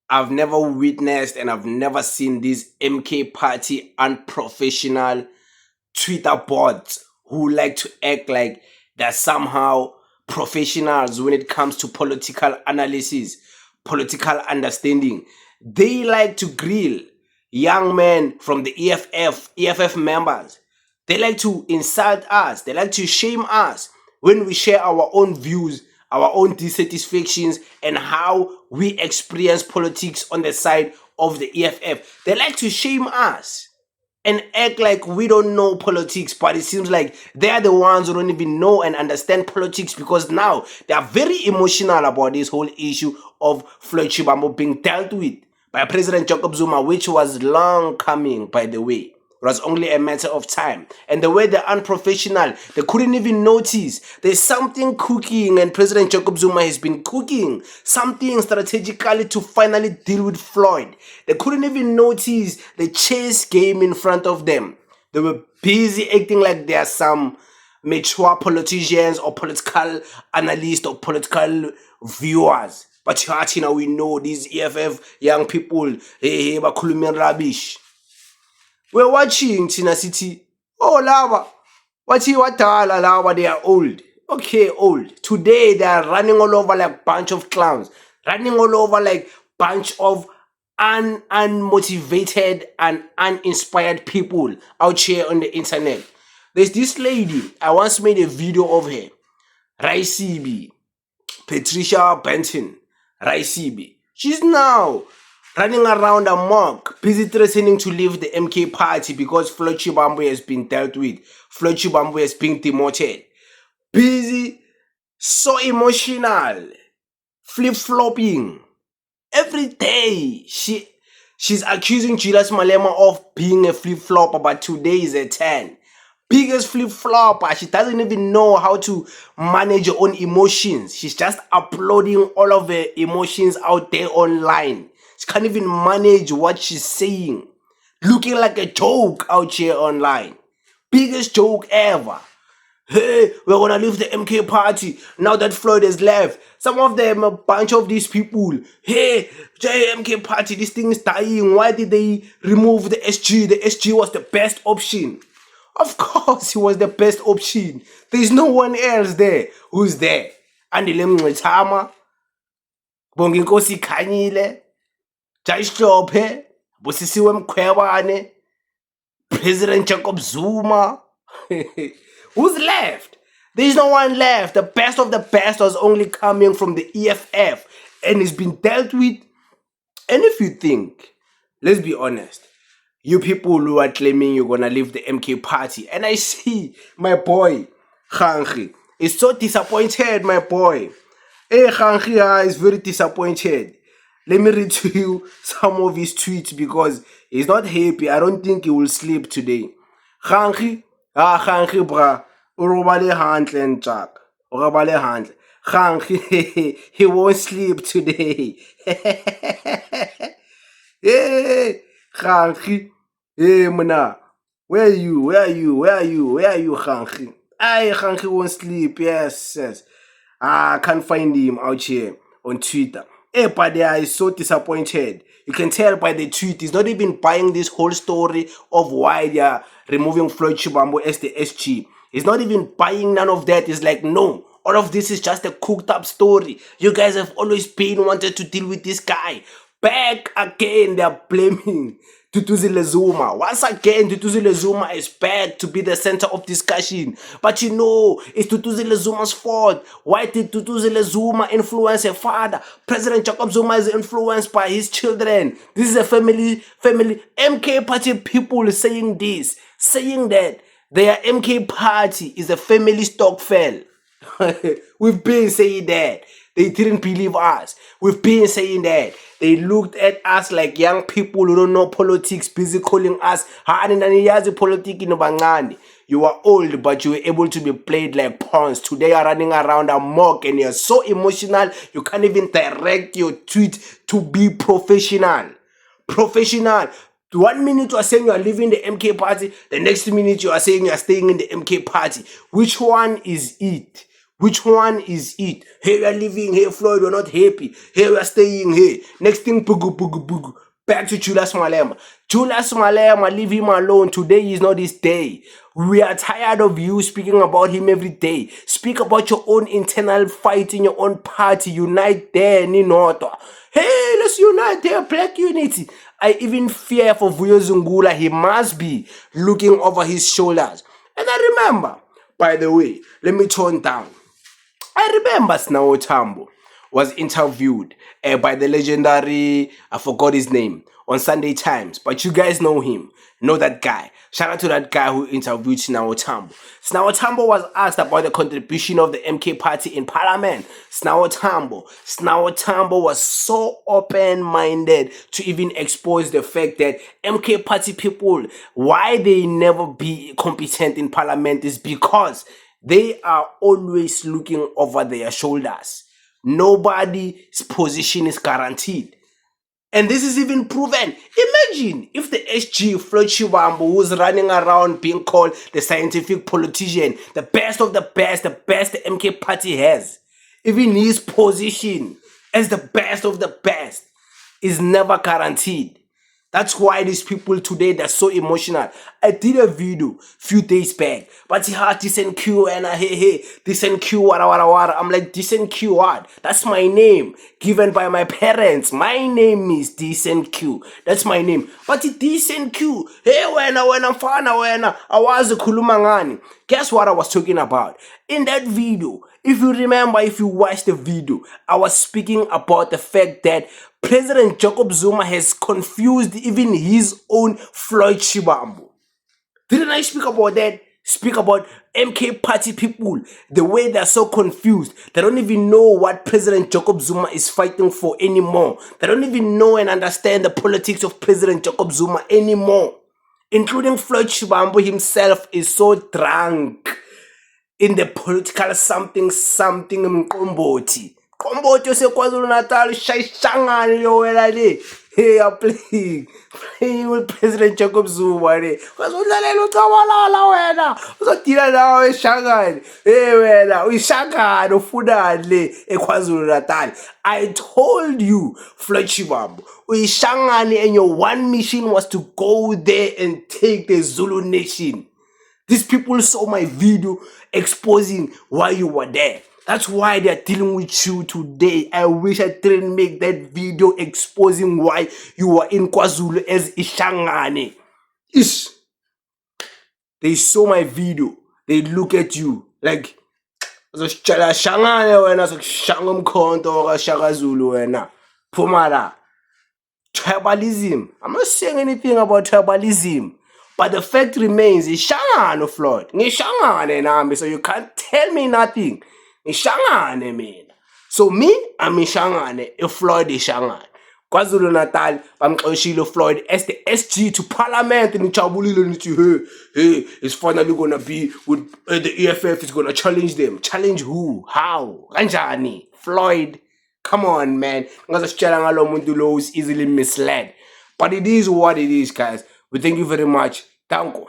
I've never witnessed and I've never seen these MK party unprofessional Twitter bots who like to act like they're somehow professionals when it comes to political analysis, political understanding. They like to grill young men from the EFF members. They like to insult us. They like to shame us when we share our own views, our own dissatisfactions, and how we experience politics on the side of the EFF. They like to shame us and act like we don't know politics, but it seems like they are the ones who don't even know and understand politics, because now they are very emotional about this whole issue of Floyd Shivambu being dealt with by President Jacob Zuma, which was long coming, by the way. It was only a matter of time. And the way they're unprofessional, they couldn't even notice there's something cooking, and President Jacob Zuma has been cooking something strategically to finally deal with Floyd. They couldn't even notice the chess game in front of them. They were busy acting like they are some mature politicians or political analysts or political viewers. But now we know these EFF young people, hey, bakhuluma rubbish. We're watching Tina City. Oh, lava. What lava? They are old. Okay, old. Today they are running all over like bunch of clowns. Running all over like bunch of unmotivated and uninspired people out here on the internet. There's this lady. I once made a video of her. Raisibi. Patricia Benton. Raisibi. She's now running around amok, busy threatening to leave the MK party because Floyd Shivambu has been dealt with. Floyd Shivambu has been demoted. Busy, so emotional, flip-flopping. Every day, she's accusing Julius Malema of being a flip-flopper, but today is a 10. Biggest flip-flopper. She doesn't even know how to manage her own emotions. She's just uploading all of her emotions out there online. She can't even manage what she's saying. Looking like a joke out here online. Biggest joke ever. Hey, we're gonna leave the MK party now that Floyd has left. Some of them, a bunch of these people. Hey, MK party, this thing is dying. Why did they remove the SG? The SG was the best option. Of course, he was the best option. There's no one else there. Who's there? Andile Mngxitama, Bonginkosi Khanyile, Jayishlophe, Busisiwe Mkhwebane, President Jacob Zuma. Who's left? There's no one left. The best of the best was only coming from the EFF, and it's been dealt with. And if you think, let's be honest, you people who are claiming you're gonna leave the MK party, and I see my boy Khangi is so disappointed, my boy. Hey, Khangi is very disappointed. Let me read to you some of his tweets because he's not happy. I don't think he will sleep today. Khangi, Khangi bra, urobale handle and jack. Urobale handle. Khangi, he won't sleep today. Hey, Khangi. Hey, Muna. Where are you? Where are you? Where are you? Where are you, Khangi? Khangi won't sleep. Yes, yes. I can't find him out here on Twitter. Hey, but they is so disappointed. You can tell by the tweet. He's not even buying this whole story of why they are removing Floyd Shivambu as the SG. He's not even buying none of that. He's like, no, all of this is just a cooked up story. You guys have always been wanted to deal with this guy. Back again, they're blaming Tutuzile Zuma. Once again, Tutuzile Zuma is back to be the center of discussion. But you know, it's Tutuzile Zuma's fault. Why did Tutuzile Zuma influence her father? President Jacob Zuma is influenced by his children. This is a family. MK party people saying this, saying that their MK party is a family stockfell. We've been saying that. They didn't believe us. We've been saying that. They looked at us like young people who don't know politics, busy calling us. You are old, but you were able to be played like pawns. Today you're running around amok and you're so emotional, you can't even direct your tweet to be professional. Professional. 1 minute you are saying you are leaving the MK party, the next minute you are saying you are staying in the MK party. Which one is it? Which one is it? Hey, we are leaving. Hey, Floyd, we're not happy. Hey, we are staying here. Next thing, pugu, pugu, pugu. Back to Julius Malema. Julius Malema, leave him alone. Today is not his day. We are tired of you speaking about him every day. Speak about your own internal fight in your own party. Unite there, Ninoto. Hey, let's unite there, black unity. I even fear for Vuyo Zungula. He must be looking over his shoulders. And I remember, by the way, let me turn down. I remember Snawo Tambo was interviewed by the legendary, I forgot his name, on Sunday Times, but you guys know him, know that guy. Shout out to that guy who interviewed Snawo Tambo. Snawo Tambo was asked about the contribution of the MK party in parliament. Snawo Tambo was so open-minded to even expose the fact that MK party people, why they never be competent in parliament is because they are always looking over their shoulders. Nobody's position is guaranteed. And this is even proven. Imagine if the SG, Floyd Shivambu, who's running around being called the scientific politician, the best of the best the MK party has, even his position as the best of the best is never guaranteed. That's why these people today, they're so emotional. I did a video few days back, but he had decent Q and hey, decent Q, wada. I'm like, decent Q what? That's my name, given by my parents. My name is Decent Q. That's my name. But it's Decent Q. Hey, when I'm fine, I was a kulumangani. Guess what I was talking about? In that video, if you remember, if you watched the video, I was speaking about the fact that President Jacob Zuma has confused even his own Floyd Shivambu. Didn't I speak about that? Speak about MK party people, the way they're so confused. They don't even know what President Jacob Zuma is fighting for anymore. They don't even know and understand the politics of President Jacob Zuma anymore. Including Floyd Shivambu himself is so drunk in the political something Mkomboti. Komboti oseKwaZulu Natal shayishangane yo wena le. Hey, you're playing with President Jacob Zuma le. Uzodlalela ucabalala wena. Uzodila nawe eshangane. Hey wena, uyishangane ufunani le eKwaZulu Natal. I told you, Floyd Shivambu, uyishangane and your one mission was to go there and take the Zulu nation. These people saw my video exposing why you were there. That's why they're dealing with you today. I wish I didn't make that video exposing why you were in KwaZulu as Ishangane. Ish. They saw my video. They look at you like, Shangane wena, Shangum Konto, Shagazulu wena. Pumara. Tribalism. I'm not saying anything about tribalism. But the fact remains, Ishangane Floyd. Ngishangane nami, so you can't tell me nothing. Ishangane mina. So me, I'm Ishangane, if Floyd Ishangane. KwaZulu Natal, bamxoshile Floyd as the SG to parliament and hey, it's finally gonna be with the EFF is gonna challenge them. Challenge who? How? Kanjani? Floyd. Come on, man. Ngazasitshela ngalo muntu lo is easily misled. But it is what it is, guys. We thank you very much. Thank you.